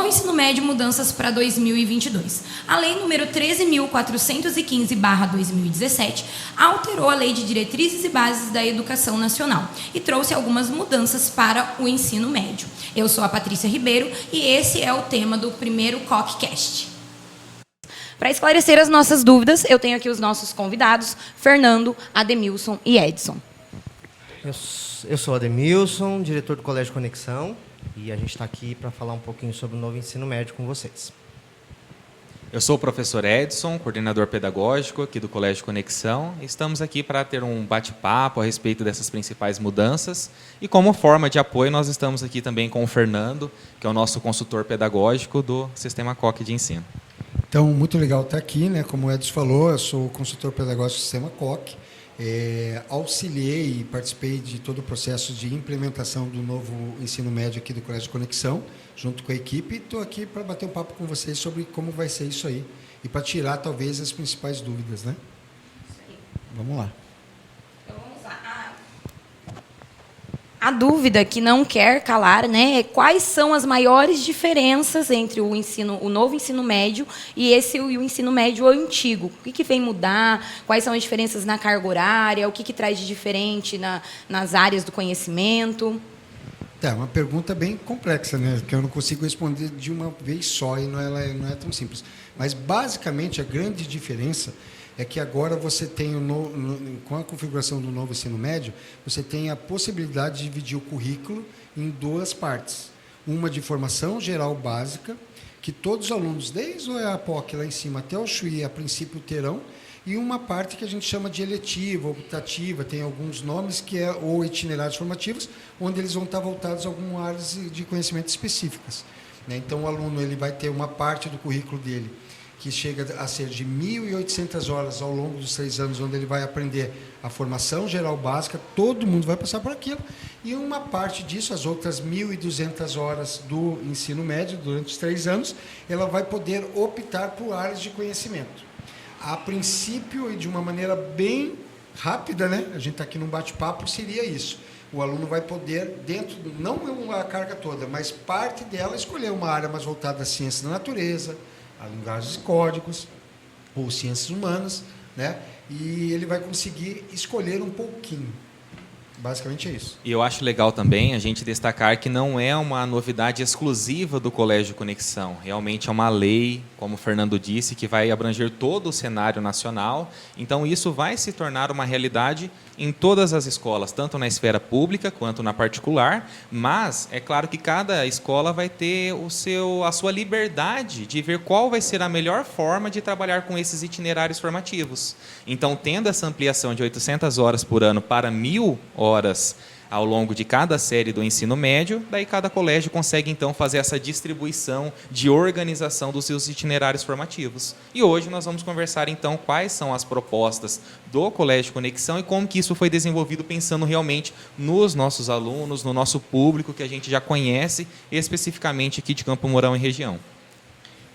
Novo ensino médio, mudanças para 2022. A lei número 13.415/2017 alterou a lei de diretrizes e bases da educação nacional e trouxe algumas mudanças para o ensino médio. Eu sou a Patrícia Ribeiro e esse é o tema do primeiro COCCast. Para esclarecer as nossas dúvidas, eu tenho aqui os nossos convidados, Fernando, Ademilson e Edson. Eu sou Ademilson, diretor do Colégio Conexão, e a gente está aqui para falar um pouquinho sobre o novo ensino médio com vocês. Eu sou o professor Edson, coordenador pedagógico aqui do Colégio Conexão. Estamos aqui para ter um bate-papo a respeito dessas principais mudanças. E como forma de apoio, nós estamos aqui também com o Fernando, que é o nosso consultor pedagógico do Sistema COC de ensino. Então, muito legal estar aqui, né? Como o Edson falou, eu sou consultor pedagógico do Sistema COC. Auxiliei e participei de todo o processo de implementação do novo ensino médio aqui do Colégio Conexão, junto com a equipe. Estou aqui para bater um papo com vocês sobre como vai ser isso aí e para tirar, talvez, as principais dúvidas, né? Vamos lá. Então, vamos lá. A dúvida que não quer calar, né, é quais são as maiores diferenças entre o novo ensino médio e o ensino médio antigo? O que vem mudar? Quais são as diferenças na carga horária? O que traz de diferente nas áreas do conhecimento? É uma pergunta bem complexa, né? Que eu não consigo responder de uma vez só e não é tão simples. Mas, basicamente, a grande diferença é que agora você tem, com a configuração do novo ensino médio, você tem a possibilidade de dividir o currículo em duas partes. Uma de formação geral básica, que todos os alunos, desde o EAPOC lá em cima até o Chuí, a princípio terão, e uma parte que a gente chama de eletiva, optativa, tem alguns nomes, que é ou itinerários formativos, onde eles vão estar voltados a algumas áreas de conhecimento específicas. Então, o aluno ele vai ter uma parte do currículo dele que chega a ser de 1.800 horas ao longo dos 3 anos, onde ele vai aprender a formação geral básica, todo mundo vai passar por aquilo, e uma parte disso, as outras 1.200 horas do ensino médio, durante os 3 anos, ela vai poder optar por áreas de conhecimento. A princípio, e de uma maneira bem rápida, né? A gente está aqui num bate-papo, seria isso. O aluno vai poder, não a carga toda, mas parte dela, escolher uma área mais voltada à ciência da natureza, a linguagens e códigos, ou ciências humanas, né? E ele vai conseguir escolher um pouquinho. Basicamente é isso. E eu acho legal também a gente destacar que não é uma novidade exclusiva do Colégio Conexão. Realmente é uma lei, como o Fernando disse, que vai abranger todo o cenário nacional. Então, isso vai se tornar uma realidade em todas as escolas, tanto na esfera pública quanto na particular. Mas é claro que cada escola vai ter a sua liberdade de ver qual vai ser a melhor forma de trabalhar com esses itinerários formativos. Então, tendo essa ampliação de 800 horas por ano para 1.000 horas ao longo de cada série do ensino médio, daí cada colégio consegue, então, fazer essa distribuição de organização dos seus itinerários formativos. E hoje nós vamos conversar, então, quais são as propostas do Colégio Conexão e como que isso foi desenvolvido pensando realmente nos nossos alunos, no nosso público, que a gente já conhece, especificamente aqui de Campo Mourão e região.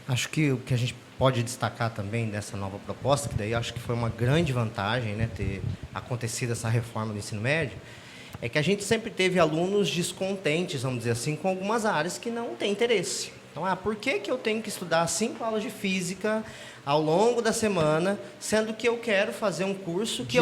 Acho que o que a gente pode destacar também dessa nova proposta, que daí acho que foi uma grande vantagem, né, ter acontecido essa reforma do ensino médio, é que a gente sempre teve alunos descontentes, vamos dizer assim, com algumas áreas que não têm interesse. Então, por que eu tenho que estudar 5 aulas de física ao longo da semana, sendo que eu quero fazer um curso que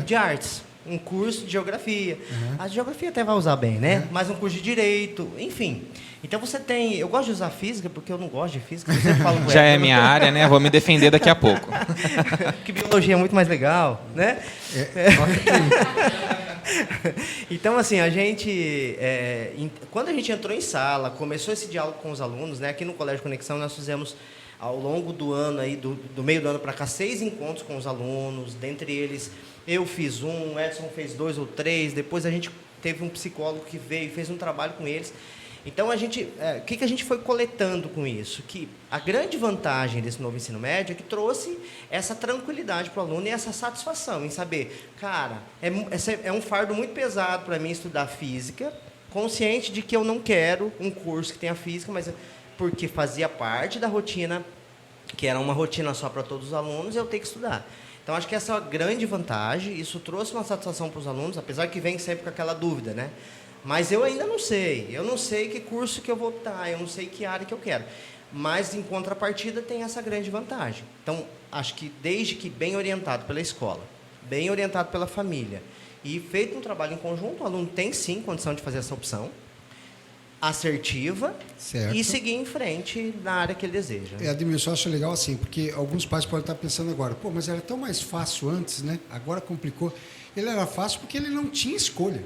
de artes, um curso de geografia. Uhum. A geografia até vai usar bem, né? Mas um curso de direito, enfim. Então você tem... Eu gosto de usar física porque eu não gosto de física. Eu sempre falo com Já é minha área, né? Vou me defender daqui a pouco. Que biologia é muito mais legal, né? Então, assim, a gente... quando a gente entrou em sala, começou esse diálogo com os alunos, né? Aqui no Colégio Conexão nós fizemos, ao longo do ano, aí, do meio do ano para cá, 6 encontros com os alunos. Dentre eles, eu fiz um, o Edson fez 2 ou 3. Depois a gente teve um psicólogo que veio e fez um trabalho com eles. Então, o que a gente foi coletando com isso? Que a grande vantagem desse novo ensino médio é que trouxe essa tranquilidade para o aluno e essa satisfação em saber, cara, é um fardo muito pesado para mim estudar física, consciente de que eu não quero um curso que tenha física, mas porque fazia parte da rotina, que era uma rotina só para todos os alunos, eu tenho que estudar. Então, acho que essa é uma grande vantagem, isso trouxe uma satisfação para os alunos, apesar que vem sempre com aquela dúvida, né? Mas eu ainda não sei. Eu não sei que curso que eu vou optar, eu não sei que área que eu quero. Mas, em contrapartida, tem essa grande vantagem. Então, acho que desde que bem orientado pela escola, bem orientado pela família, e feito um trabalho em conjunto, o aluno tem, sim, condição de fazer essa opção assertiva, certo, e seguir em frente na área que ele deseja. Ademilson, eu acho legal assim, porque alguns pais podem estar pensando agora, pô, mas era tão mais fácil antes, né? Agora complicou. Ele era fácil porque ele não tinha escolha.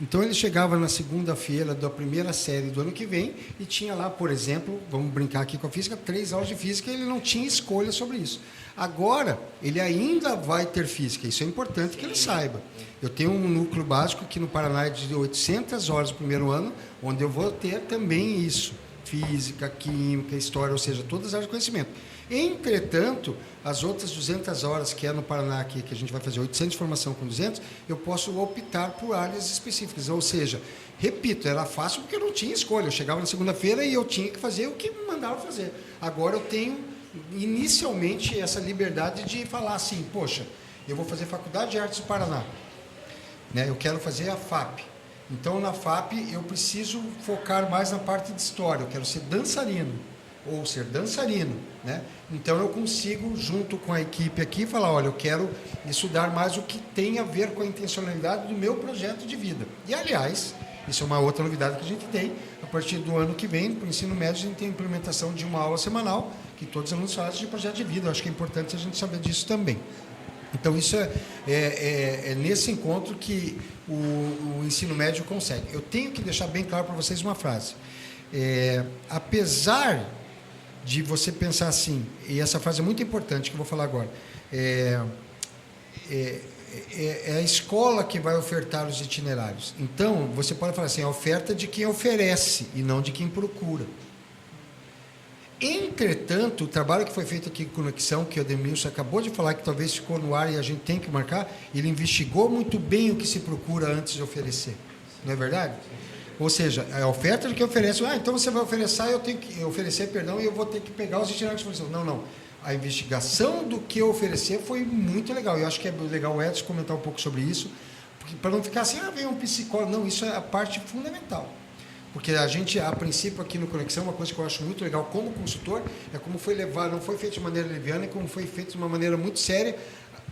Então, ele chegava na segunda-feira da primeira série do ano que vem e tinha lá, por exemplo, vamos brincar aqui com a física, 3 aulas de física, e ele não tinha escolha sobre isso. Agora, ele ainda vai ter física, isso é importante que ele saiba. Eu tenho um núcleo básico que no Paraná é de 800 horas no primeiro ano, onde eu vou ter também isso, física, química, história, ou seja, todas as áreas de conhecimento. Entretanto, as outras 200 horas que é no Paraná aqui, que a gente vai fazer 800 de formação com 200, eu posso optar por áreas específicas. Ou seja, repito, era fácil porque eu não tinha escolha. Eu chegava na segunda-feira e eu tinha que fazer o que me mandavam fazer. Agora eu tenho, inicialmente, essa liberdade de falar assim, poxa, eu vou fazer Faculdade de Artes do Paraná, né? Eu quero fazer a FAP. Então, na FAP, eu preciso focar mais na parte de história. Eu quero ser dançarino, ou ser dançarino, né? Então eu consigo, junto com a equipe aqui, falar, olha, eu quero estudar mais o que tem a ver com a intencionalidade do meu projeto de vida. E, aliás, isso é uma outra novidade que a gente tem, a partir do ano que vem, para o ensino médio, a gente tem a implementação de uma aula semanal, que todos os alunos façam de projeto de vida. Eu acho que é importante a gente saber disso também. Então, isso é nesse encontro que o ensino médio consegue. Eu tenho que deixar bem claro para vocês uma frase. Apesar de você pensar assim, e essa frase é muito importante que eu vou falar agora, é a escola que vai ofertar os itinerários. Então, você pode falar assim, a oferta de quem oferece e não de quem procura. Entretanto, o trabalho que foi feito aqui com Conexão, que o Ademilson acabou de falar, que talvez ficou no ar e a gente tem que marcar, ele investigou muito bem o que se procura antes de oferecer. Não é verdade? Ou seja, a oferta de quem oferece, então você vai oferecer, eu tenho que oferecer, e eu vou ter que pegar os itinerários de formação. Não. A investigação do que oferecer foi muito legal. Eu acho que é legal o Edson comentar um pouco sobre isso, para não ficar assim, vem um psicólogo. Não, isso é a parte fundamental. Porque a gente, a princípio, aqui no Conexão, uma coisa que eu acho muito legal como consultor, é como foi levado, não foi feito de maneira leviana, como foi feito de uma maneira muito séria,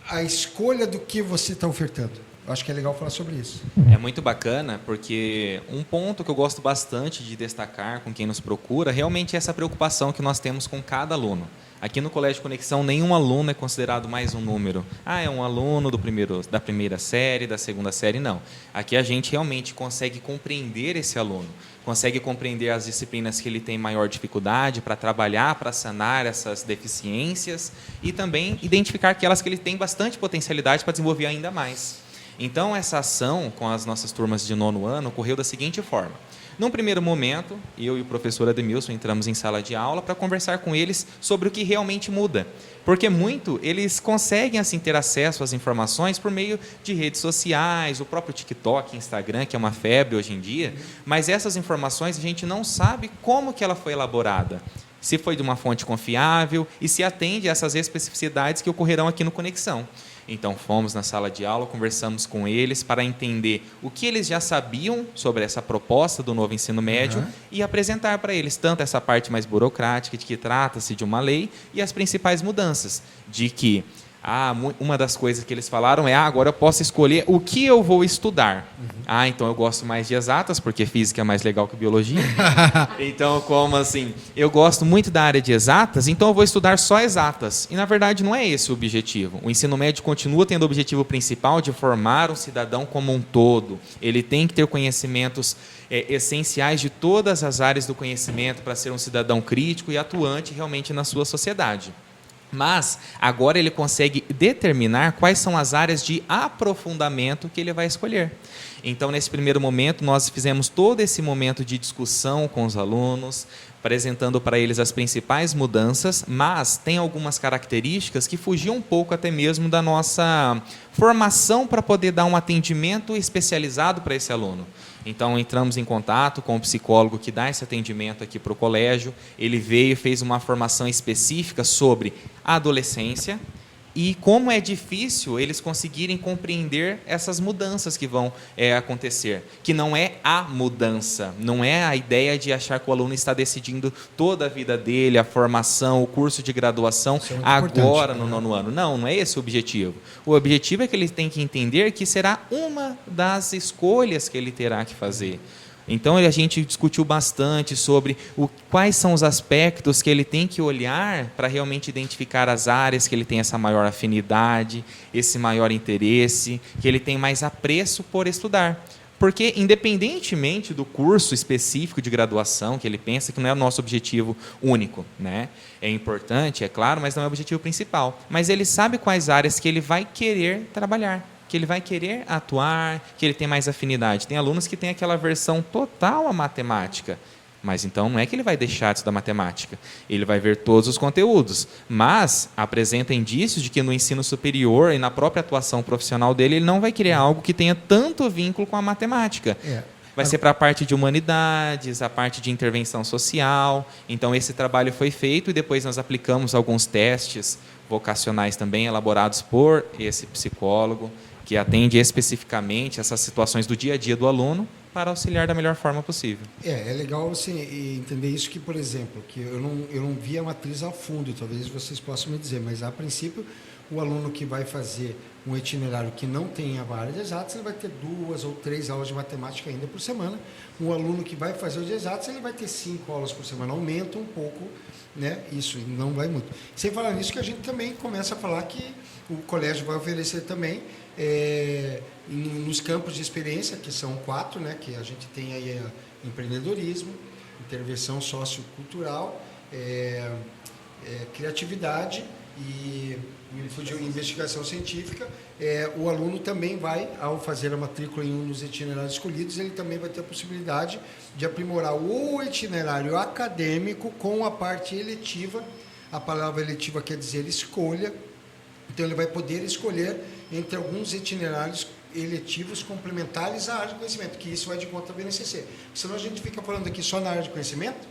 a escolha do que você está ofertando. Eu acho que é legal falar sobre isso. É muito bacana, porque um ponto que eu gosto bastante de destacar com quem nos procura, realmente é essa preocupação que nós temos com cada aluno. Aqui no Colégio Conexão, nenhum aluno é considerado mais um número. É um aluno da primeira série, da segunda série, não. Aqui a gente realmente consegue compreender esse aluno, consegue compreender as disciplinas que ele tem maior dificuldade para trabalhar, para sanar essas deficiências e também identificar aquelas que ele tem bastante potencialidade para desenvolver ainda mais. Então, essa ação com as nossas turmas de 9º ano ocorreu da seguinte forma. Num primeiro momento, eu e o professor Ademilson entramos em sala de aula para conversar com eles sobre o que realmente muda. Porque eles conseguem assim, ter acesso às informações por meio de redes sociais, o próprio TikTok, Instagram, que é uma febre hoje em dia, mas essas informações a gente não sabe como que ela foi elaborada. Se foi de uma fonte confiável e se atende a essas especificidades que ocorrerão aqui no Conexão. Então, fomos na sala de aula, conversamos com eles para entender o que eles já sabiam sobre essa proposta do novo ensino médio e apresentar para eles tanto essa parte mais burocrática, de que trata-se de uma lei, e as principais mudanças, de que uma das coisas que eles falaram é agora eu posso escolher o que eu vou estudar. Então eu gosto mais de exatas, porque física é mais legal que biologia. Então, como assim, eu gosto muito da área de exatas, então eu vou estudar só exatas. E, na verdade, não é esse o objetivo. O ensino médio continua tendo o objetivo principal de formar um cidadão como um todo. Ele tem que ter conhecimentos essenciais de todas as áreas do conhecimento para ser um cidadão crítico e atuante realmente na sua sociedade. Mas agora ele consegue determinar quais são as áreas de aprofundamento que ele vai escolher. Então, nesse primeiro momento, nós fizemos todo esse momento de discussão com os alunos, apresentando para eles as principais mudanças, mas tem algumas características que fugiam um pouco até mesmo da nossa formação para poder dar um atendimento especializado para esse aluno. Então, entramos em contato com o psicólogo que dá esse atendimento aqui para o colégio. Ele veio e fez uma formação específica sobre a adolescência, E como é difícil eles conseguirem compreender essas mudanças que vão acontecer. Que não é a mudança, não é a ideia de achar que o aluno está decidindo toda a vida dele, a formação, o curso de graduação, agora no 9º ano. Não é esse o objetivo. O objetivo é que ele tem que entender que será uma das escolhas que ele terá que fazer. Então, a gente discutiu bastante sobre quais são os aspectos que ele tem que olhar para realmente identificar as áreas que ele tem essa maior afinidade, esse maior interesse, que ele tem mais apreço por estudar. Porque, independentemente do curso específico de graduação, que ele pensa que não é o nosso objetivo único, né? É importante, é claro, mas não é o objetivo principal. Mas ele sabe quais áreas que ele vai querer trabalhar, que ele vai querer atuar, que ele tem mais afinidade. Tem alunos que têm aquela aversão total à matemática, mas então não é que ele vai deixar de estudar matemática, ele vai ver todos os conteúdos, mas apresenta indícios de que no ensino superior e na própria atuação profissional dele, ele não vai querer algo que tenha tanto vínculo com a matemática. Vai ser para a parte de humanidades, a parte de intervenção social. Então, esse trabalho foi feito e depois nós aplicamos alguns testes vocacionais também, elaborados por esse psicólogo, que atende especificamente essas situações do dia a dia do aluno para auxiliar da melhor forma possível. É legal você entender isso, que, por exemplo, que eu não vi a matriz a fundo, talvez vocês possam me dizer, mas, a princípio, o aluno que vai fazer um itinerário que não tem a área de exatas, ele vai ter 2 ou 3 aulas de matemática ainda por semana. Um aluno que vai fazer os de exatas, ele vai ter 5 aulas por semana, aumenta um pouco, né? Isso não vai muito. Sem falar nisso, que a gente também começa a falar que o colégio vai oferecer também nos campos de experiência, que são 4, né? Que a gente tem aí empreendedorismo, intervenção sociocultural, criatividade e investigação científica. O aluno também vai, ao fazer a matrícula em um dos itinerários escolhidos, ele também vai ter a possibilidade de aprimorar o itinerário acadêmico com a parte eletiva. A palavra eletiva quer dizer escolha. Então, ele vai poder escolher entre alguns itinerários eletivos complementares à área de conhecimento, que isso vai de conta da BNCC. Senão a gente fica falando aqui só na área de conhecimento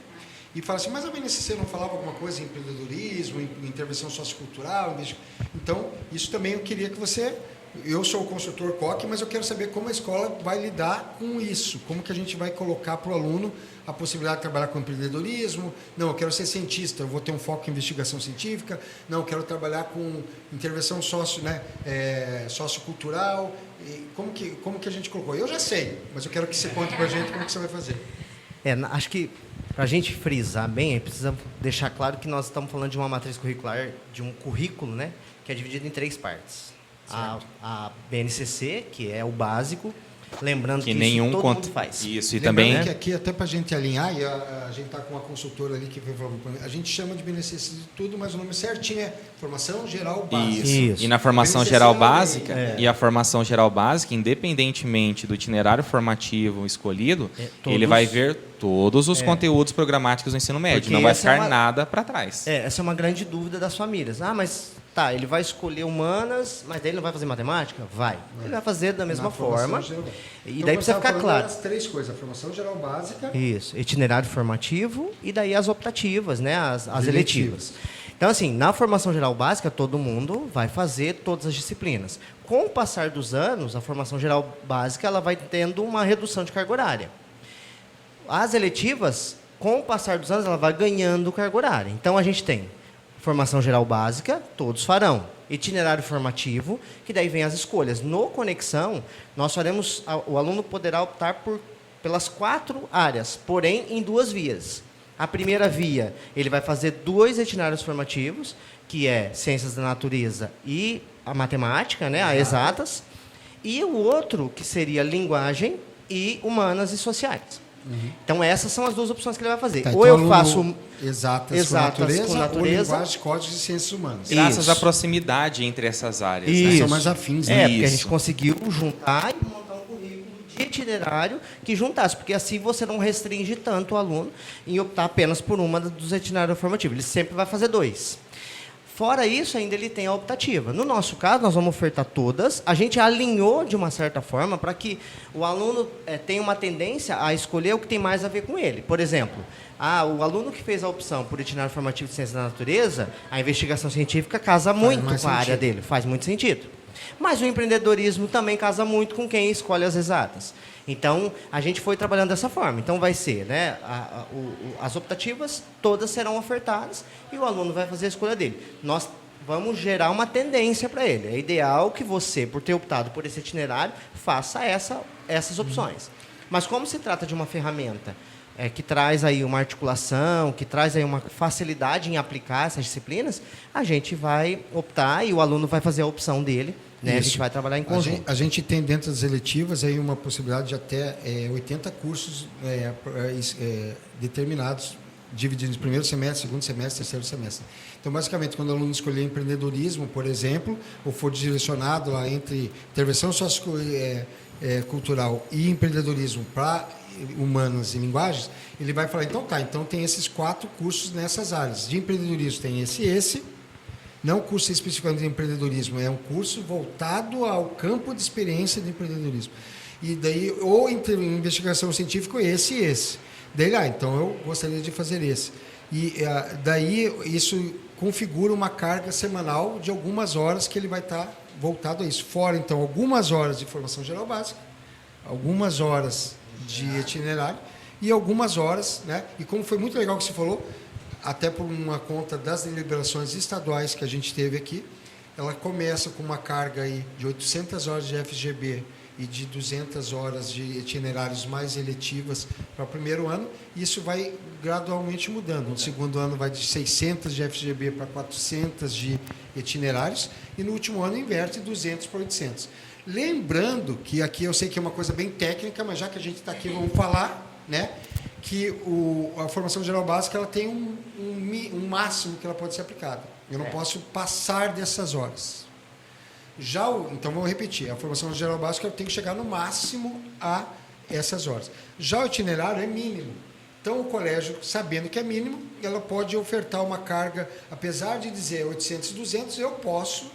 e fala assim, mas a BNCC não falava alguma coisa em empreendedorismo, em intervenção sociocultural? Então, isso também eu queria que você... Eu sou o consultor COC, mas eu quero saber como a escola vai lidar com isso, como que a gente vai colocar para o aluno a possibilidade de trabalhar com empreendedorismo. Não, eu quero ser cientista, eu vou ter um foco em investigação científica. Não, eu quero trabalhar com intervenção sociocultural. Como que a gente colocou? Eu já sei, mas eu quero que você conte para a gente como que você vai fazer. Acho que, para a gente frisar bem, precisa deixar claro que nós estamos falando de uma matriz curricular, de um currículo, né, que é dividido em 3 partes. A BNCC, que é o básico, lembrando que isso todo mundo faz. Isso, e lembrando também... que aqui, até para a gente alinhar, e a gente está com uma consultora ali que veio falando, a gente chama de BNCC de tudo, mas o nome certinho é Formação Geral Básica. Isso. E na Formação Geral Básica, e a Formação Geral Básica, independentemente do itinerário formativo escolhido, ele vai ver todos os conteúdos programáticos do ensino médio, porque não vai ficar nada para trás. Essa é uma grande dúvida das famílias. Mas... Tá, ele vai escolher humanas, mas daí ele não vai fazer matemática? Vai. Ele vai fazer da mesma forma. E então, daí precisa ficar claro. As 3 coisas, a formação geral básica. Isso, itinerário formativo e daí as optativas, né? As eletivas. Então, assim, na formação geral básica, todo mundo vai fazer todas as disciplinas. Com o passar dos anos, a formação geral básica ela vai tendo uma redução de carga horária. As eletivas, com o passar dos anos, ela vai ganhando carga horária. Então, a gente tem formação geral básica, todos farão. Itinerário formativo, que daí vem as escolhas. No Conexão, nós faremos, o aluno poderá optar pelas 4 áreas, porém em 2 vias. A primeira via, ele vai fazer 2 itinerários formativos, que é Ciências da Natureza e a Matemática, né, a exatas. E o outro, que seria Linguagem e Humanas e Sociais. Então, essas são as 2 opções que ele vai fazer. Tá, ou então eu faço exatas com natureza, ou linguagem, códigos e ciências humanas. Graças à proximidade entre essas áreas. Né? São mais afins. Né? Porque a gente conseguiu juntar e montar um currículo de itinerário que juntasse, porque assim você não restringe tanto o aluno em optar apenas por uma dos itinerários formativos. Ele sempre vai fazer 2. Fora isso, ainda ele tem a optativa. No nosso caso, nós vamos ofertar todas. A gente alinhou de uma certa forma para que o aluno tenha uma tendência a escolher o que tem mais a ver com ele. Por exemplo, o aluno que fez a opção por itinerário formativo de ciência da natureza, a investigação científica casa muito com a área dele, faz muito sentido. Mas o empreendedorismo também casa muito com quem escolhe as exatas. Então, a gente foi trabalhando dessa forma. Então, vai ser, né, as optativas todas serão ofertadas e o aluno vai fazer a escolha dele. Nós vamos gerar uma tendência para ele. É ideal que você, por ter optado por esse itinerário, faça essas opções. Mas como se trata de uma ferramenta que traz aí uma articulação, que traz aí uma facilidade em aplicar essas disciplinas, a gente vai optar e o aluno vai fazer a opção dele. Né? A gente vai trabalhar em conjunto. A gente tem dentro das eletivas aí uma possibilidade de até 80 cursos determinados, divididos em primeiro semestre, segundo semestre, terceiro semestre. Então, basicamente, quando o aluno escolher empreendedorismo, por exemplo, ou for direcionado lá entre intervenção sociocultural e empreendedorismo para humanas e linguagens, ele vai falar, então tem esses 4 cursos nessas áreas. De empreendedorismo tem esse. Não um curso especificamente de empreendedorismo, é um curso voltado ao campo de experiência de empreendedorismo. E daí, ou em investigação científica, esse. Daí, então eu gostaria de fazer esse. E daí, isso configura uma carga semanal de algumas horas que ele vai estar voltado a isso. Fora, então, algumas horas de formação geral básica, algumas horas de itinerário e algumas horas, né? E como foi muito legal que você falou, até por uma conta das deliberações estaduais que a gente teve aqui, ela começa com uma carga aí de 800 horas de FGB e de 200 horas de itinerários mais eletivas para o primeiro ano, e isso vai gradualmente mudando. No segundo ano vai de 600 de FGB para 400 de itinerários, e no último ano inverte 200 para 800. Lembrando que aqui eu sei que é uma coisa bem técnica, mas já que a gente está aqui, vamos falar, né? Que a formação geral básica ela tem um máximo que ela pode ser aplicada. Eu não posso passar dessas horas. Então, vamos repetir. A formação geral básica eu tenho que chegar no máximo a essas horas. Já o itinerário é mínimo. Então, o colégio, sabendo que é mínimo, ela pode ofertar uma carga, apesar de dizer 800 e 200, eu posso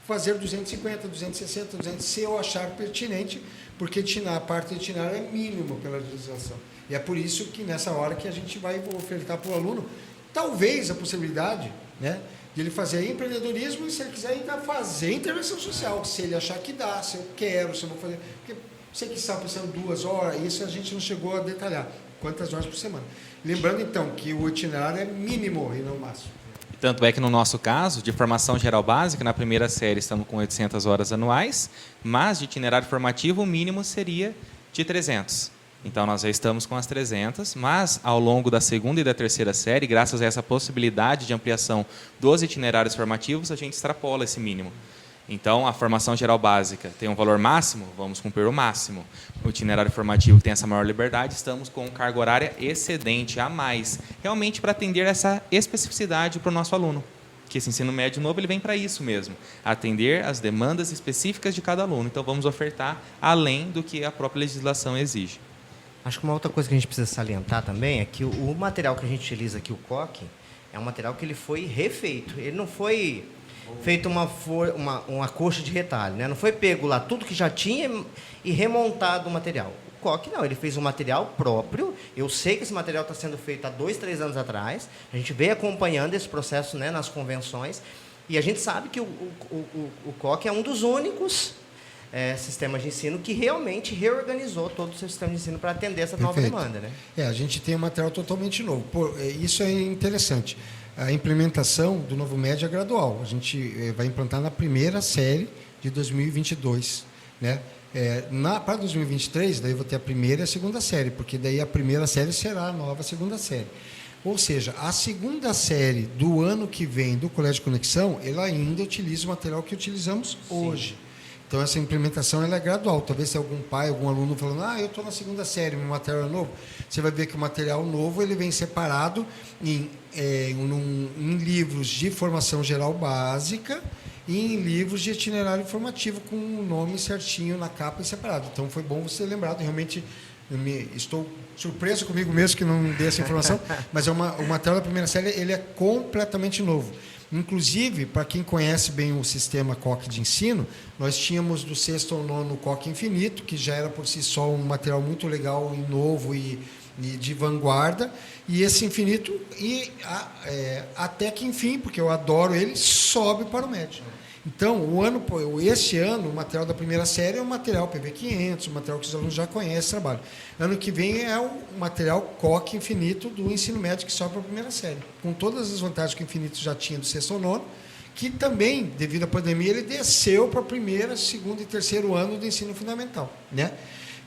fazer 250, 260, 200, se eu achar pertinente, porque a parte do itinerário é mínimo pela legislação. E é por isso que nessa hora que a gente vai ofertar para o aluno, talvez a possibilidade, né, de ele fazer empreendedorismo e se ele quiser ainda fazer intervenção social, se ele achar que dá, se eu quero, se eu vou fazer. Porque você que está pensando 2 horas, isso a gente não chegou a detalhar, quantas horas por semana. Lembrando então que o itinerário é mínimo e não máximo. Tanto é que no nosso caso, de formação geral básica, na primeira série estamos com 800 horas anuais, mas de itinerário formativo o mínimo seria de 300. Então, nós já estamos com as 300, mas ao longo da segunda e da terceira série, graças a essa possibilidade de ampliação dos itinerários formativos, a gente extrapola esse mínimo. Então, a formação geral básica tem um valor máximo, vamos cumprir o máximo. O itinerário formativo que tem essa maior liberdade, estamos com carga horária excedente a mais, realmente para atender essa especificidade para o nosso aluno. Que esse ensino médio novo ele vem para isso mesmo, atender as demandas específicas de cada aluno. Então, vamos ofertar além do que a própria legislação exige. Acho que uma outra coisa que a gente precisa salientar também é que o material que a gente utiliza aqui, o coque, é um material que ele foi refeito. Ele não foi feito uma coxa de retalho, né? Não foi pego lá tudo que já tinha e remontado o material. O coque não, ele fez um material próprio. Eu sei que esse material está sendo feito há 2, 3 anos atrás. A gente veio acompanhando esse processo, né, nas convenções. E a gente sabe que o coque é um dos únicos sistemas de ensino que realmente reorganizou todo o seu sistema de ensino para atender essa nova demanda, né? A gente tem um material totalmente novo. Isso é interessante. A implementação do novo médio é gradual. A gente vai implantar na primeira série de 2022, né? Para 2023, daí eu vou ter a primeira e a segunda série, porque daí a primeira série será a nova segunda série. Ou seja, a segunda série do ano que vem do Colégio Conexão, ela ainda utiliza o material que utilizamos hoje. Então, essa implementação ela é gradual. Talvez se algum pai, algum aluno falando, eu estou na segunda série, meu material é novo. Você vai ver que o material novo ele vem separado em livros de formação geral básica e em livros de itinerário informativo com o nome certinho na capa e separado. Então, foi bom você ter lembrado. Realmente, estou surpreso comigo mesmo que não dei essa informação, mas o material da primeira série ele é completamente novo. Inclusive, para quem conhece bem o sistema COC de ensino, nós tínhamos do 6º ao 9º o COC Infinito, que já era por si só um material muito legal e novo e de vanguarda, e esse Infinito, até que enfim, porque eu adoro ele, sobe para o médio. Então, este ano, o material da primeira série é o material PV500, o material que os alunos já conhecem, trabalho. Ano que vem é o material COC Infinito do ensino médio que sobe para a primeira série, com todas as vantagens que o Infinito já tinha do 6º ao 9º, que também, devido à pandemia, ele desceu para o primeiro, segundo e terceiro ano do ensino fundamental, né?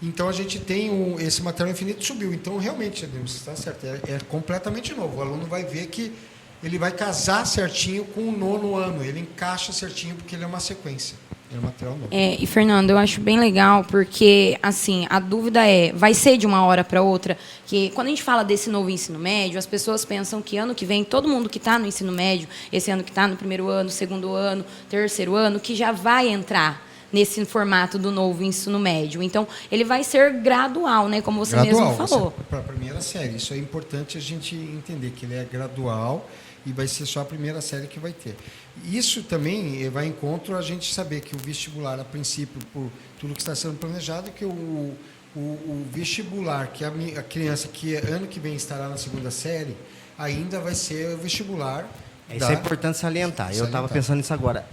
Então, a gente tem esse material infinito subiu. Então, realmente, você está certo, é completamente novo. O aluno vai ver que ele vai casar certinho com o 9º ano. Ele encaixa certinho porque ele é uma sequência. É um material novo. E, Fernando, eu acho bem legal porque, assim, a dúvida vai ser de uma hora para outra? Que quando a gente fala desse novo ensino médio, as pessoas pensam que ano que vem, todo mundo que está no ensino médio, esse ano que está no primeiro ano, segundo ano, terceiro ano, que já vai entrar nesse formato do novo ensino médio. Então, ele vai ser gradual, né? Como você mesmo falou. Para a primeira série. Isso é importante a gente entender, que ele é gradual e vai ser só a primeira série que vai ter. Isso também vai em encontro a gente saber que o vestibular, a princípio, por tudo que está sendo planejado, que o vestibular, que a criança que ano que vem estará na segunda série, ainda vai ser o vestibular. Isso é importante salientar. Eu estava pensando nisso agora.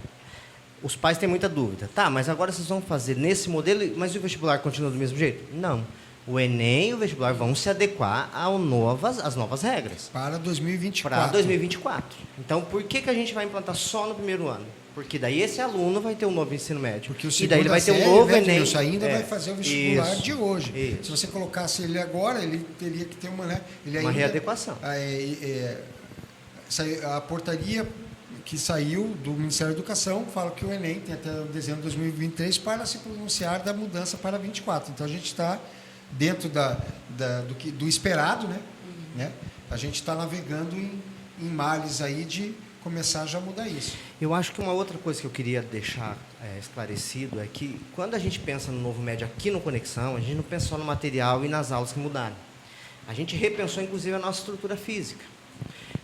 Os pais têm muita dúvida. Tá, mas agora vocês vão fazer nesse modelo, mas o vestibular continua do mesmo jeito? Não. O Enem e o vestibular vão se adequar às novas regras. Para 2024. Para 2024. Então, por que a gente vai implantar só no primeiro ano? Porque daí esse aluno vai ter um novo ensino médio. Porque o e daí ele vai ter um novo Enem. Isso ainda vai fazer o vestibular de hoje. Isso. Se você colocasse ele agora, ele teria que ter uma readequação. A portaria que saiu do Ministério da Educação fala que o Enem tem até dezembro de 2023 para se pronunciar da mudança para 24. Então, a gente está dentro do esperado, né? A gente está navegando em mares aí de começar já a mudar isso. Eu acho que uma outra coisa que eu queria deixar esclarecido é que, quando a gente pensa no novo médio aqui no Conexão, a gente não pensou no material e nas aulas que mudaram. A gente repensou, inclusive, a nossa estrutura física.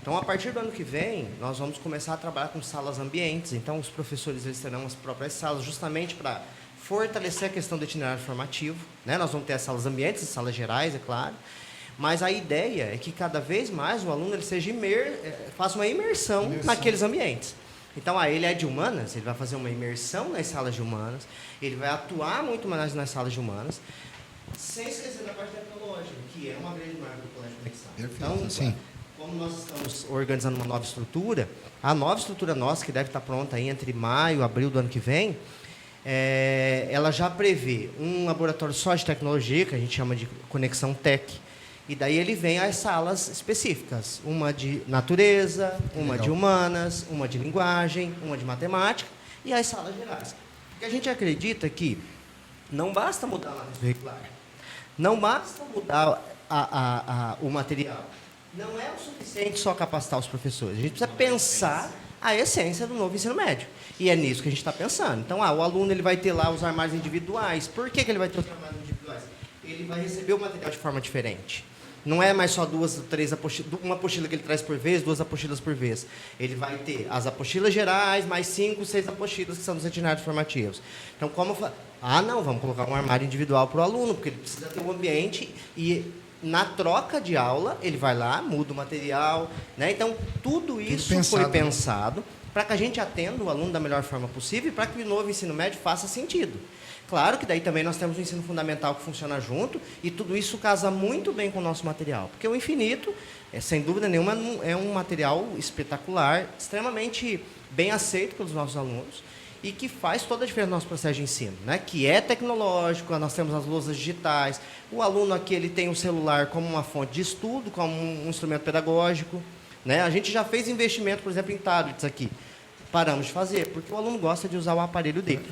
Então, a partir do ano que vem, nós vamos começar a trabalhar com salas ambientes. Então, os professores eles terão as próprias salas, justamente para fortalecer a questão do itinerário formativo, né? Nós vamos ter as salas ambientes e salas gerais, é claro. Mas a ideia é que, cada vez mais, o aluno ele faça uma imersão naqueles ambientes. Então, ele é de humanas, ele vai fazer uma imersão nas salas de humanas, ele vai atuar muito mais nas salas de humanas, sem esquecer da parte tecnológica, que é uma grande marca do Colégio Conexão. Então, sim. Como nós estamos organizando uma nova estrutura, a nova estrutura nossa, que deve estar pronta aí entre maio e abril do ano que vem, ela já prevê um laboratório só de tecnologia, que a gente chama de Conexão Tech, e daí ele vem às salas específicas, uma de natureza, uma de humanas, uma de linguagem, uma de matemática, e as salas gerais. Porque a gente acredita que não basta mudar a matriz curricular, não basta mudar o material, não é o suficiente só capacitar os professores. A gente precisa pensar a essência do novo ensino médio. E é nisso que a gente está pensando. Então, o aluno ele vai ter lá os armários individuais. Por que ele vai ter os armários individuais? Ele vai receber o material de forma diferente. Não é mais só 2 ou 3 apostilas, uma apostila que ele traz por vez, 2 apostilas por vez. Ele vai ter as apostilas gerais, mais 5, 6 apostilas que são dos itinerários formativos. Então, vamos colocar um armário individual para o aluno, porque ele precisa ter um ambiente e, na troca de aula, ele vai lá, muda o material, né? Então, tudo isso foi pensado para que a gente atenda o aluno da melhor forma possível e para que o novo ensino médio faça sentido. Claro que daí também nós temos o ensino fundamental que funciona junto e tudo isso casa muito bem com o nosso material, porque o Infinito, sem dúvida nenhuma, é um material espetacular, extremamente bem aceito pelos nossos alunos e que faz toda a diferença no nosso processo de ensino, né? Que é tecnológico, nós temos as louças digitais, o aluno aqui ele tem o celular como uma fonte de estudo, como um instrumento pedagógico, né? A gente já fez investimento, por exemplo, em tablets aqui. Paramos de fazer, porque o aluno gosta de usar o aparelho dele.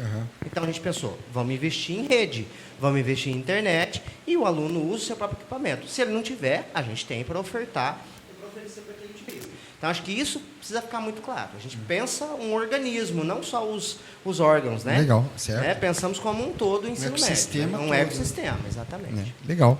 Então, a gente pensou, vamos investir em rede, vamos investir em internet, e o aluno usa o seu próprio equipamento. Se ele não tiver, a gente tem para ofertar e para oferecer para que ele utilize. Então, acho que isso precisa ficar muito claro. A gente pensa um organismo, não só os órgãos, né? Legal, certo. Pensamos como um todo o ensino médio. Um ecossistema, exatamente. Legal.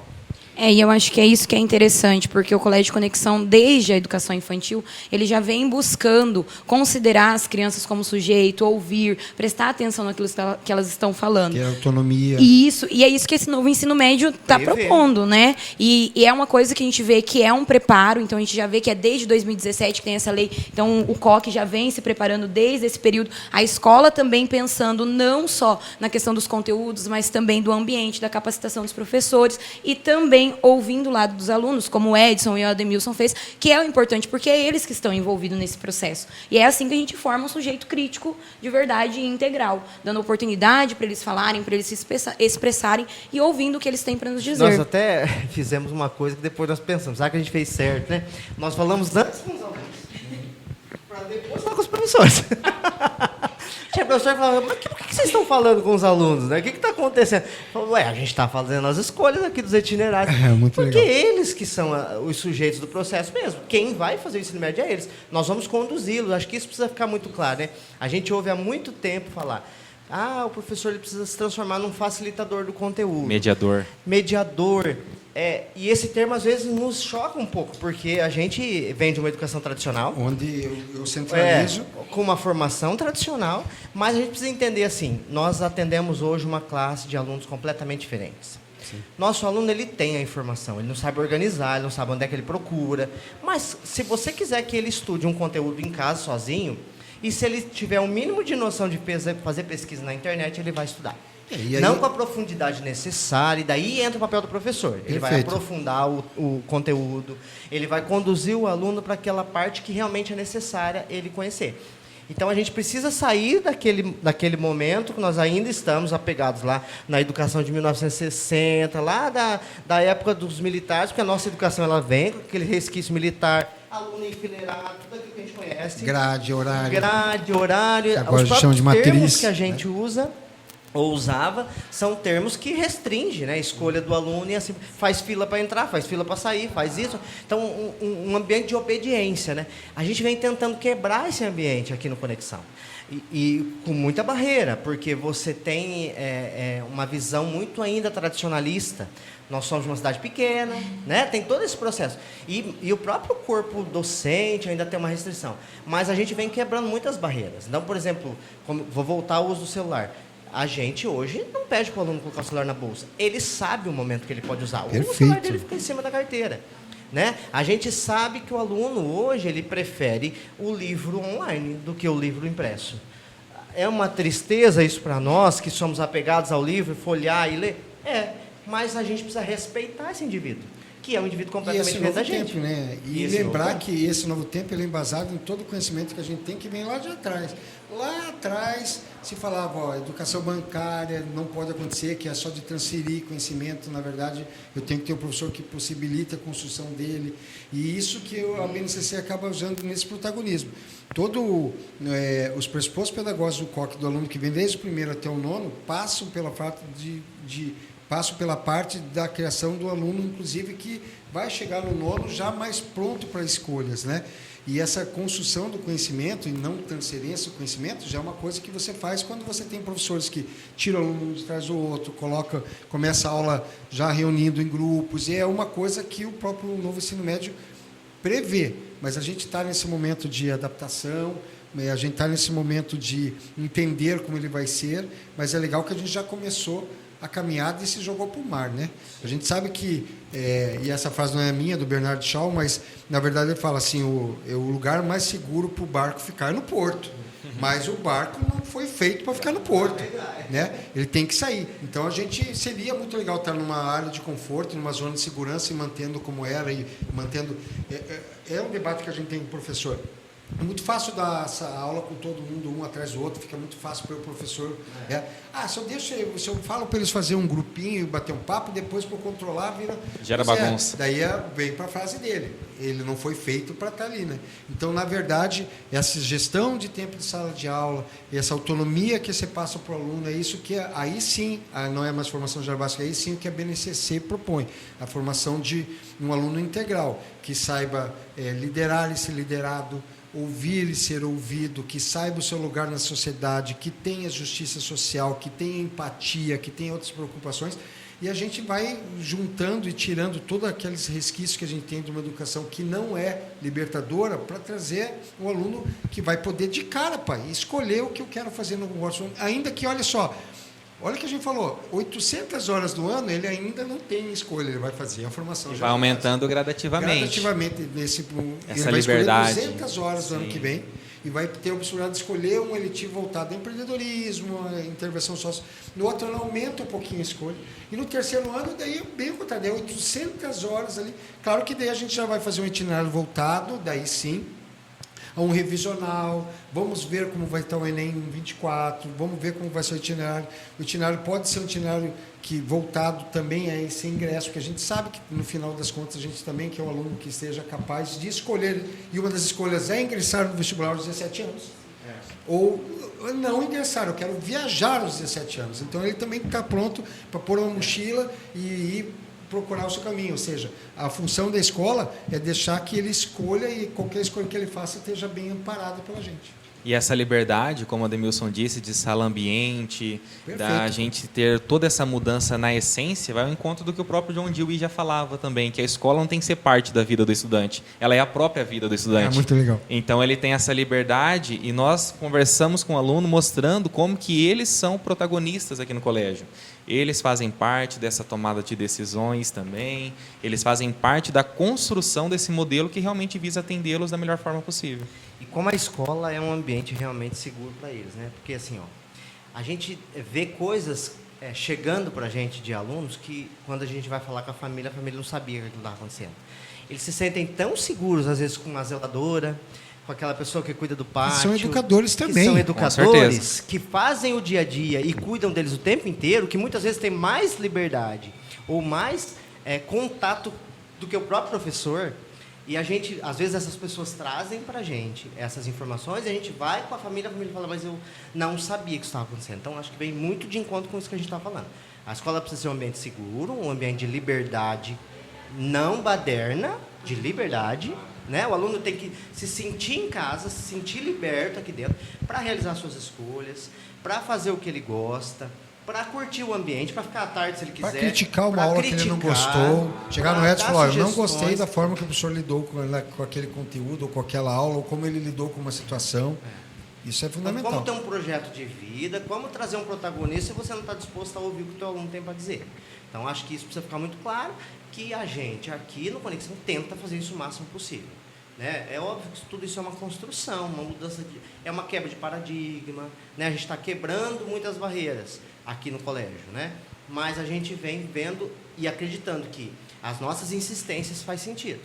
E eu acho que é isso que é interessante, porque o Colégio de Conexão, desde a educação infantil, ele já vem buscando considerar as crianças como sujeito, ouvir, prestar atenção naquilo que elas estão falando. Que é autonomia. E é isso que esse novo ensino médio está propondo, né? E é uma coisa que a gente vê que é um preparo, então a gente já vê que é desde 2017 que tem essa lei, então o COC já vem se preparando desde esse período, a escola também pensando não só na questão dos conteúdos, mas também do ambiente, da capacitação dos professores e também ouvindo o lado dos alunos, como o Edson e o Ademilson fez, que é o importante, porque é eles que estão envolvidos nesse processo. E é assim que a gente forma um sujeito crítico de verdade e integral, dando oportunidade para eles falarem, para eles se expressarem e ouvindo o que eles têm para nos dizer. Nós até fizemos uma coisa que depois nós pensamos, será que a gente fez certo, né? Nós falamos antes com os alunos, para depois falar com os professores. Tinha professor que falava, mas por que vocês estão falando com os alunos, né? O que está acontecendo? Falou, a gente está fazendo as escolhas aqui dos itinerários. Muito porque legal. eles que são os sujeitos do processo mesmo. Quem vai fazer o ensino médio é eles. Nós vamos conduzi-los. Acho que isso precisa ficar muito claro, né? A gente ouve há muito tempo falar, o professor ele precisa se transformar num facilitador do conteúdo. Mediador. E esse termo, às vezes, nos choca um pouco, porque a gente vem de uma educação tradicional. Onde eu centralizo. Com uma formação tradicional, mas a gente precisa entender assim, nós atendemos hoje uma classe de alunos completamente diferentes. Sim. Nosso aluno, ele tem a informação, ele não sabe organizar, ele não sabe onde é que ele procura, mas se você quiser que ele estude um conteúdo em casa, sozinho, e se ele tiver um mínimo de noção de fazer pesquisa na internet, ele vai estudar. Aí, não com a profundidade necessária, e daí entra o papel do professor. Ele vai aprofundar o conteúdo, ele vai conduzir o aluno para aquela parte que realmente é necessária ele conhecer. Então, a gente precisa sair daquele momento que nós ainda estamos apegados lá na educação de 1960, lá da época dos militares, porque a nossa educação ela vem com aquele resquício militar, aluno enfileirado, tudo aquilo que a gente conhece. Grade, horário. Agora os próprios termos que a gente usa ou usava, são termos que restringem, né, a escolha do aluno e assim, faz fila para entrar, faz fila para sair, faz isso. Então, um ambiente de obediência, né? A gente vem tentando quebrar esse ambiente aqui no Conexão. E com muita barreira, porque você tem uma visão muito ainda tradicionalista. Nós somos uma cidade pequena, né? Tem todo esse processo. E o próprio corpo docente ainda tem uma restrição. Mas a gente vem quebrando muitas barreiras. Então, por exemplo, vou voltar ao uso do celular. A gente hoje não pede para o aluno colocar o celular na bolsa. Ele sabe o momento que ele pode usar. Perfeito. O celular dele fica em cima da carteira. Né? A gente sabe que o aluno hoje ele prefere o livro online do que o livro impresso. É uma tristeza isso para nós, que somos apegados ao livro, folhear e ler? Mas a gente precisa respeitar esse indivíduo, que é um indivíduo completamente diferente da gente. Tempo, né? E lembrar que esse novo tempo ele é embasado em todo o conhecimento que a gente tem, que vem lá de atrás. Lá atrás se falava, educação bancária não pode acontecer, que é só de transferir conhecimento. Na verdade, eu tenho que ter um professor que possibilita a construção dele. E isso que a BNCC acaba usando nesse protagonismo. Os pressupostos pedagógicos do COC do aluno que vem desde o primeiro até o nono passam pela parte da criação do aluno, inclusive, que vai chegar no nono já mais pronto para escolhas, né? E essa construção do conhecimento e não transferência do conhecimento já é uma coisa que você faz quando você tem professores que tiram o aluno um de trás do outro, começa a aula já reunindo em grupos, e é uma coisa que o próprio novo ensino médio prevê. Mas a gente está nesse momento de adaptação, a gente está nesse momento de entender como ele vai ser, mas é legal que a gente já começou a caminhada e se jogou para o mar, né? A gente sabe que, e essa frase não é minha, do Bernard Shaw, mas, na verdade, ele fala assim, o lugar mais seguro para o barco ficar é no porto, mas o barco não foi feito para ficar no porto, né? Ele tem que sair. Então, seria muito legal estar numa área de conforto, numa zona de segurança e mantendo como era, e mantendo... É um debate que a gente tem com o professor. É muito fácil dar essa aula com todo mundo, um atrás do outro, fica muito fácil para o professor. Se eu falo para eles fazerem um grupinho e bater um papo, depois para controlar, vira... Gera bagunça. Daí vem para a frase dele. Ele não foi feito para estar ali, né? Então, na verdade, essa gestão de tempo de sala de aula, essa autonomia que você passa para o aluno, é isso que, aí sim, não é mais formação de básica, aí sim o que a BNCC propõe, a formação de um aluno integral, que saiba liderar e ser liderado, ouvir e ser ouvido, que saiba o seu lugar na sociedade, que tenha justiça social, que tenha empatia, que tenha outras preocupações. E a gente vai juntando e tirando todos aqueles resquícios que a gente tem de uma educação que não é libertadora para trazer um aluno que vai poder de cara, pai, escolher o que eu quero fazer no curso. Ainda que, olha só, olha o que a gente falou, 800 horas do ano ele ainda não tem escolha, ele vai fazer a formação. E vai aumentando gradativamente. Gradativamente, essa ele vai liberdade. escolher 200 horas do ano que vem e vai ter a possibilidade de escolher um eletivo voltado a empreendedorismo, a intervenção social. No outro ano aumenta um pouquinho a escolha. E no terceiro ano, daí é bem o contrário, é 800 horas ali. Claro que daí a gente já vai fazer um itinerário voltado, daí sim, a um revisional, vamos ver como vai estar o Enem em 24, vamos ver como vai ser o itinerário. O itinerário pode ser um itinerário que voltado também a esse ingresso, porque a gente sabe que no final das contas a gente também quer um aluno que esteja capaz de escolher, e uma das escolhas é ingressar no vestibular aos 17 anos. Ou não ingressar, eu quero viajar aos 17 anos. Então ele também está pronto para pôr uma mochila e ir procurar o seu caminho, ou seja, a função da escola é deixar que ele escolha e qualquer escolha que ele faça esteja bem amparada pela gente. E essa liberdade, como o Ademilson disse, de sala ambiente, da gente ter toda essa mudança na essência, vai ao encontro do que o próprio John Dewey já falava também, que a escola não tem que ser parte da vida do estudante, ela é a própria vida do estudante. É muito legal. Então ele tem essa liberdade e nós conversamos com o aluno mostrando como que eles são protagonistas aqui no colégio. Eles fazem parte dessa tomada de decisões também, eles fazem parte da construção desse modelo que realmente visa atendê-los da melhor forma possível. E como a escola é um ambiente realmente seguro para eles, né? Porque assim, ó, a gente vê coisas chegando para a gente de alunos que quando a gente vai falar com a família não sabia que aquilo estava acontecendo. Eles se sentem tão seguros, às vezes, com uma zeladora, com aquela pessoa que cuida do pátio. São educadores também. Que são educadores, que fazem o dia a dia e cuidam deles o tempo inteiro, que muitas vezes têm mais liberdade ou mais contato do que o próprio professor. E a gente, às vezes, essas pessoas trazem para a gente essas informações e a gente vai com a família fala, mas eu não sabia que isso estava acontecendo. Então, acho que vem muito de encontro com isso que a gente está falando. A escola precisa ser um ambiente seguro, um ambiente de liberdade não baderna, de liberdade, né? O aluno tem que se sentir em casa, se sentir liberto aqui dentro, para realizar suas escolhas, para fazer o que ele gosta, para curtir o ambiente, para ficar à tarde se ele quiser. Para criticar uma aula que ele não gostou. Chegar no Edson e falar, eu não gostei da forma que o professor lidou com aquele conteúdo, ou com aquela aula, ou como ele lidou com uma situação. Isso é fundamental. Como ter um projeto de vida, como trazer um protagonista se você não está disposto a ouvir o que o teu aluno tem para dizer. Então, acho que isso precisa ficar muito claro, que a gente aqui no Conexão tenta fazer isso o máximo possível. Né? É óbvio que tudo isso é uma construção, uma mudança, é uma quebra de paradigma. Né? A gente está quebrando muitas barreiras aqui no colégio, né? Mas a gente vem vendo e acreditando que as nossas insistências fazem sentido,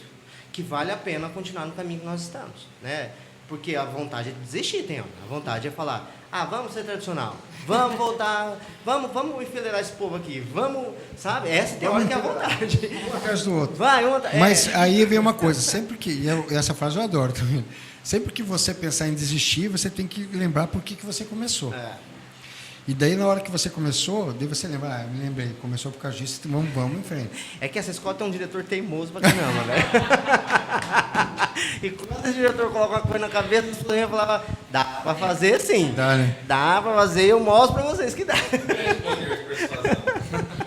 que vale a pena continuar no caminho que nós estamos, né? Porque a vontade é desistir, tem hora. A vontade é falar, vamos ser tradicional, vamos voltar, vamos enfileirar esse povo aqui, vamos, sabe? Essa tem hora que é a vontade. Um atrás do outro. Vai, Mas aí vem uma coisa, sempre que, e essa frase eu adoro também, sempre que você pensar em desistir, você tem que lembrar por que você começou. E daí, na hora que você começou, daí você lembra, me lembrei, começou por causa disso, vamos em frente. É que essa escola tem um diretor teimoso pra caramba, né? E quando o diretor coloca uma coisa na cabeça, os estudantes falavam, dá pra fazer sim. Dá, né? Dá pra fazer, eu mostro pra vocês que dá.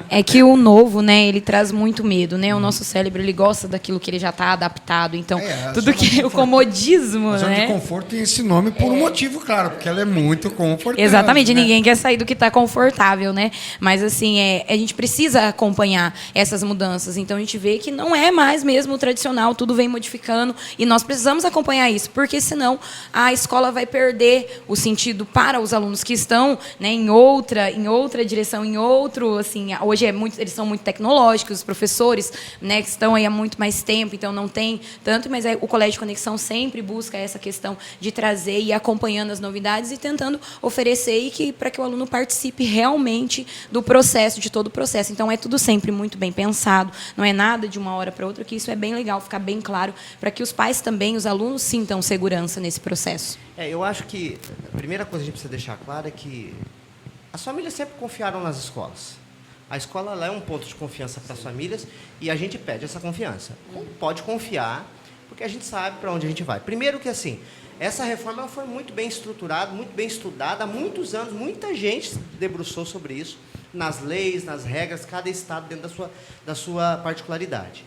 É que o novo, né, ele traz muito medo, né? O nosso cérebro, ele gosta daquilo que ele já está adaptado. Então, tudo que é o comodismo, né? A zona né? de conforto tem esse nome por um motivo, claro, porque ela é muito confortável. Exatamente, né? Ninguém quer sair do que está confortável, né? Mas, assim, a gente precisa acompanhar essas mudanças. Então, a gente vê que não é mais mesmo o tradicional, tudo vem modificando e nós precisamos acompanhar isso, porque senão a escola vai perder o sentido para os alunos que estão, né, em outra direção, em outro, assim, hoje eles são muito tecnológicos, os professores, né, que estão aí há muito mais tempo, então não tem tanto, mas o Colégio Conexão sempre busca essa questão de trazer e ir acompanhando as novidades e tentando oferecer e para que o aluno participe realmente do processo, de todo o processo. Então, é tudo sempre muito bem pensado, não é nada de uma hora para outra, que isso é bem legal, ficar bem claro, para que os pais também, os alunos, sintam segurança nesse processo. Eu acho que a primeira coisa que a gente precisa deixar claro é que as famílias sempre confiaram nas escolas. A escola ela é um ponto de confiança para as famílias e a gente pede essa confiança. Pode confiar, porque a gente sabe para onde a gente vai. Primeiro que, assim, essa reforma ela foi muito bem estruturada, muito bem estudada, há muitos anos, muita gente se debruçou sobre isso, nas leis, nas regras, cada estado dentro da sua particularidade.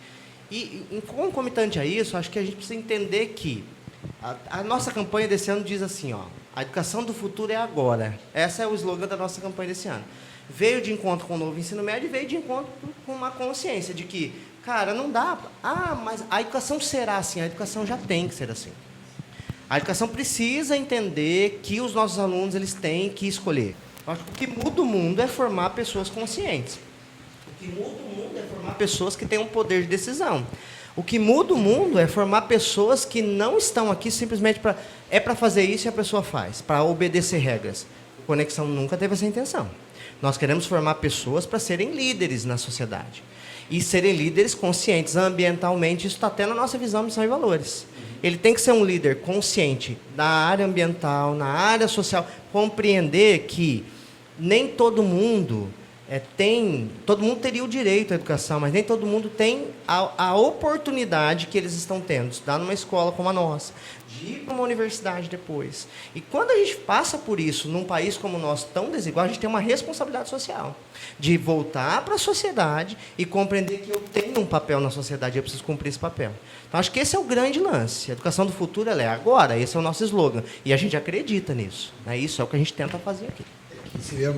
E concomitante a isso, acho que a gente precisa entender que a nossa campanha desse ano diz assim, ó, a educação do futuro é agora. Esse é o slogan da nossa campanha desse ano. Veio de encontro com o novo ensino médio e veio de encontro com uma consciência de que, cara, não dá. Mas a educação será assim, a educação já tem que ser assim. A educação precisa entender que os nossos alunos eles têm que escolher. Eu acho que o que muda o mundo é formar pessoas conscientes. O que muda o mundo é formar pessoas que têm um poder de decisão. O que muda o mundo é formar pessoas que não estão aqui simplesmente para fazer isso e a pessoa faz, para obedecer regras. O Conexão nunca teve essa intenção. Nós queremos formar pessoas para serem líderes na sociedade. E serem líderes conscientes ambientalmente, isso está até na nossa visão, missão e valores. Ele tem que ser um líder consciente da área ambiental, na área social, compreender que nem todo mundo todo mundo teria o direito à educação, mas nem todo mundo tem a oportunidade que eles estão tendo de estudar numa escola como a nossa, de ir para uma universidade depois. E quando a gente passa por isso, num país como o nosso, tão desigual, a gente tem uma responsabilidade social, de voltar para a sociedade e compreender que eu tenho um papel na sociedade e eu preciso cumprir esse papel. Então, acho que esse é o grande lance. A educação do futuro ela é agora, esse é o nosso slogan. E a gente acredita nisso. Né? Isso é o que a gente tenta fazer aqui. Seria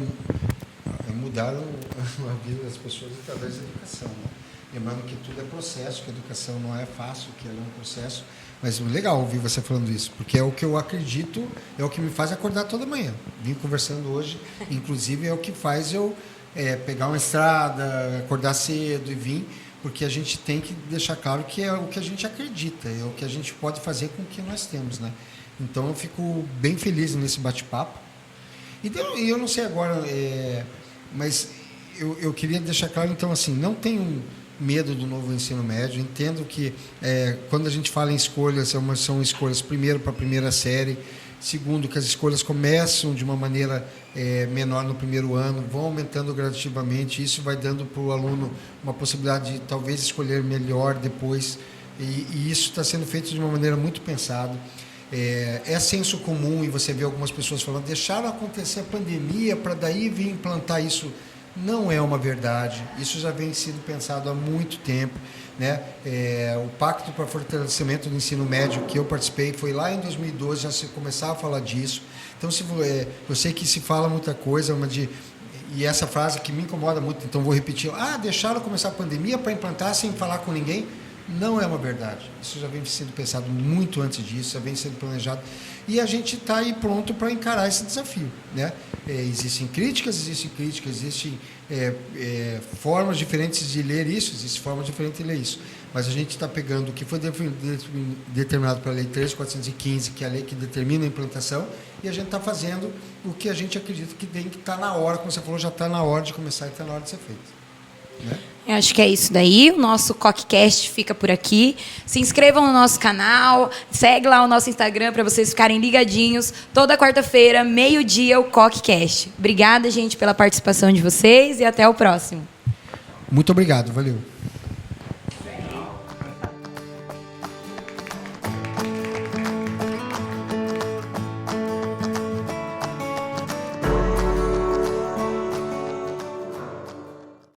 mudar a vida das pessoas através da educação. Né? Lembrando que tudo é processo, que a educação não é fácil, que ela é um processo. Mas legal ouvir você falando isso, porque é o que eu acredito, é o que me faz acordar toda manhã. Vim conversando hoje, inclusive é o que faz eu pegar uma estrada, acordar cedo e vir, porque a gente tem que deixar claro que é o que a gente acredita, é o que a gente pode fazer com o que nós temos. Né? Então eu fico bem feliz nesse bate-papo. E eu não sei agora, mas eu queria deixar claro, então, assim, não tenho medo do novo ensino médio, entendo que quando a gente fala em escolhas, são escolhas, primeiro, para a primeira série, segundo, que as escolhas começam de uma maneira menor no primeiro ano, vão aumentando gradativamente, isso vai dando para o aluno uma possibilidade de talvez escolher melhor depois, e isso está sendo feito de uma maneira muito pensada. É senso comum, e você vê algumas pessoas falando, deixaram acontecer a pandemia para daí vir implantar isso. Não é uma verdade, isso já vem sendo pensado há muito tempo. Né? O Pacto para Fortalecimento do Ensino Médio, que eu participei, foi lá em 2012, já se começava a falar disso. Então, eu sei que se fala muita coisa, e essa frase que me incomoda muito, então vou repetir, deixaram começar a pandemia para implantar sem falar com ninguém. Não é uma verdade. Isso já vem sendo pensado muito antes disso, já vem sendo planejado. E a gente está aí pronto para encarar esse desafio. Né? Existem críticas, existem formas diferentes de ler isso, existem formas diferentes de ler isso. Mas a gente está pegando o que foi determinado pela Lei 13.415, que é a lei que determina a implantação, e a gente está fazendo o que a gente acredita que tem que estar na hora, como você falou, já está na hora de começar e está na hora de ser feito. Né? Eu acho que é isso daí. O nosso CoqueCast fica por aqui. Se inscrevam no nosso canal, segue lá o nosso Instagram para vocês ficarem ligadinhos. Toda quarta-feira, meio-dia, o CoqueCast. Obrigada, gente, pela participação de vocês e até o próximo. Muito obrigado, valeu.